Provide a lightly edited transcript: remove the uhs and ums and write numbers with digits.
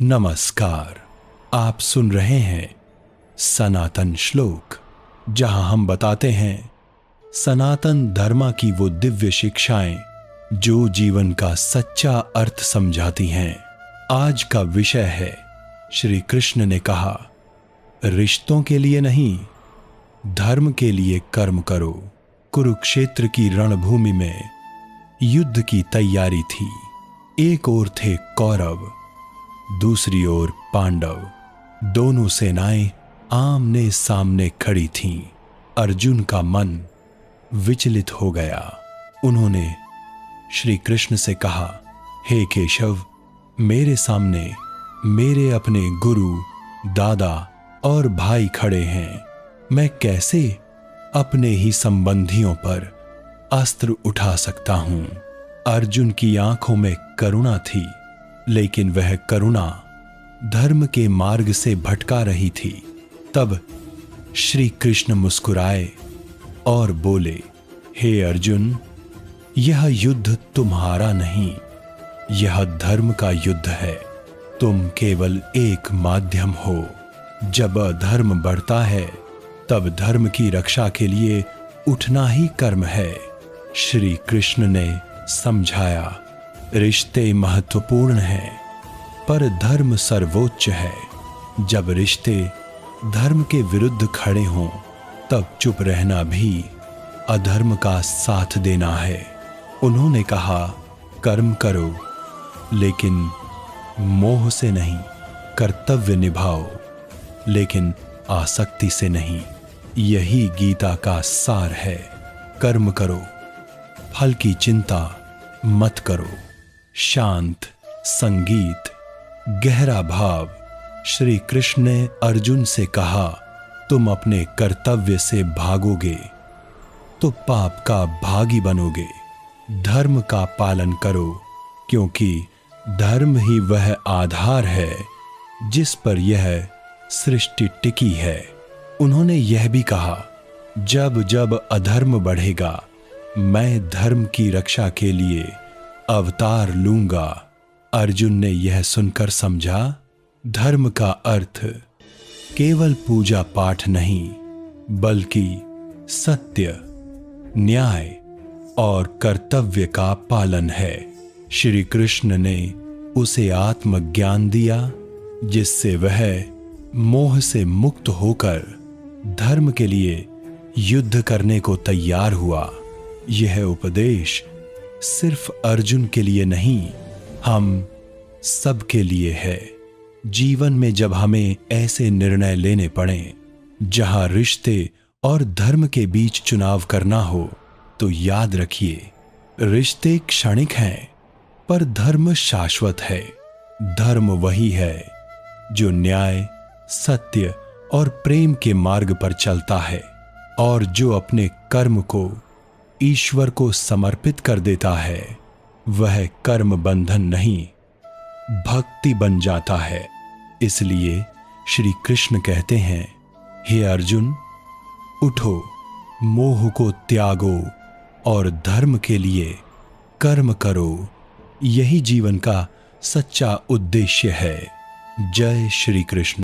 नमस्कार। आप सुन रहे हैं सनातन श्लोक, जहां हम बताते हैं सनातन धर्म की वो दिव्य शिक्षाएं जो जीवन का सच्चा अर्थ समझाती हैं। आज का विषय है, श्री कृष्ण ने कहा, रिश्तों के लिए नहीं, धर्म के लिए कर्म करो। कुरुक्षेत्र की रणभूमि में युद्ध की तैयारी थी। एक ओर थे कौरव, दूसरी ओर पांडव। दोनों सेनाएं आमने सामने खड़ी थीं। अर्जुन का मन विचलित हो गया। उन्होंने श्री कृष्ण से कहा, हे केशव, मेरे सामने मेरे अपने गुरु, दादा और भाई खड़े हैं। मैं कैसे अपने ही संबंधियों पर अस्त्र उठा सकता हूं? अर्जुन की आंखों में करुणा थी, लेकिन वह करुणा धर्म के मार्ग से भटका रही थी। तब श्री कृष्ण मुस्कुराए और बोले, हे अर्जुन, यह युद्ध तुम्हारा नहीं, यह धर्म का युद्ध है। तुम केवल एक माध्यम हो। जब अधर्म बढ़ता है, तब धर्म की रक्षा के लिए उठना ही कर्म है। श्री कृष्ण ने समझाया, रिश्ते महत्वपूर्ण हैं, पर धर्म सर्वोच्च है। जब रिश्ते धर्म के विरुद्ध खड़े हों, तब चुप रहना भी अधर्म का साथ देना है। उन्होंने कहा, कर्म करो, लेकिन मोह से नहीं। कर्तव्य निभाओ, लेकिन आसक्ति से नहीं। यही गीता का सार है। कर्म करो, फल की चिंता मत करो। शांत संगीत, गहरा भाव। श्री कृष्ण ने अर्जुन से कहा, तुम अपने कर्तव्य से भागोगे तो पाप का भागी बनोगे। धर्म का पालन करो, क्योंकि धर्म ही वह आधार है जिस पर यह सृष्टि टिकी है। उन्होंने यह भी कहा, जब जब अधर्म बढ़ेगा, मैं धर्म की रक्षा के लिए अवतार लूंगा। अर्जुन ने यह सुनकर समझा, धर्म का अर्थ केवल पूजा पाठ नहीं, बल्कि सत्य, न्याय और कर्तव्य का पालन है। श्री कृष्ण ने उसे आत्मज्ञान दिया, जिससे वह मोह से मुक्त होकर धर्म के लिए युद्ध करने को तैयार हुआ। यह उपदेश सिर्फ अर्जुन के लिए नहीं, हम सब के लिए है। जीवन में जब हमें ऐसे निर्णय लेने पड़े, जहां रिश्ते और धर्म के बीच चुनाव करना हो, तो याद रखिए, रिश्ते क्षणिक हैं, पर धर्म शाश्वत है। धर्म वही है जो न्याय, सत्य और प्रेम के मार्ग पर चलता है, और जो अपने कर्म को ईश्वर को समर्पित कर देता है, वह कर्म बंधन नहीं, भक्ति बन जाता है। इसलिए श्री कृष्ण कहते हैं, हे अर्जुन, उठो, मोह को त्यागो और धर्म के लिए कर्म करो। यही जीवन का सच्चा उद्देश्य है। जय श्री कृष्ण।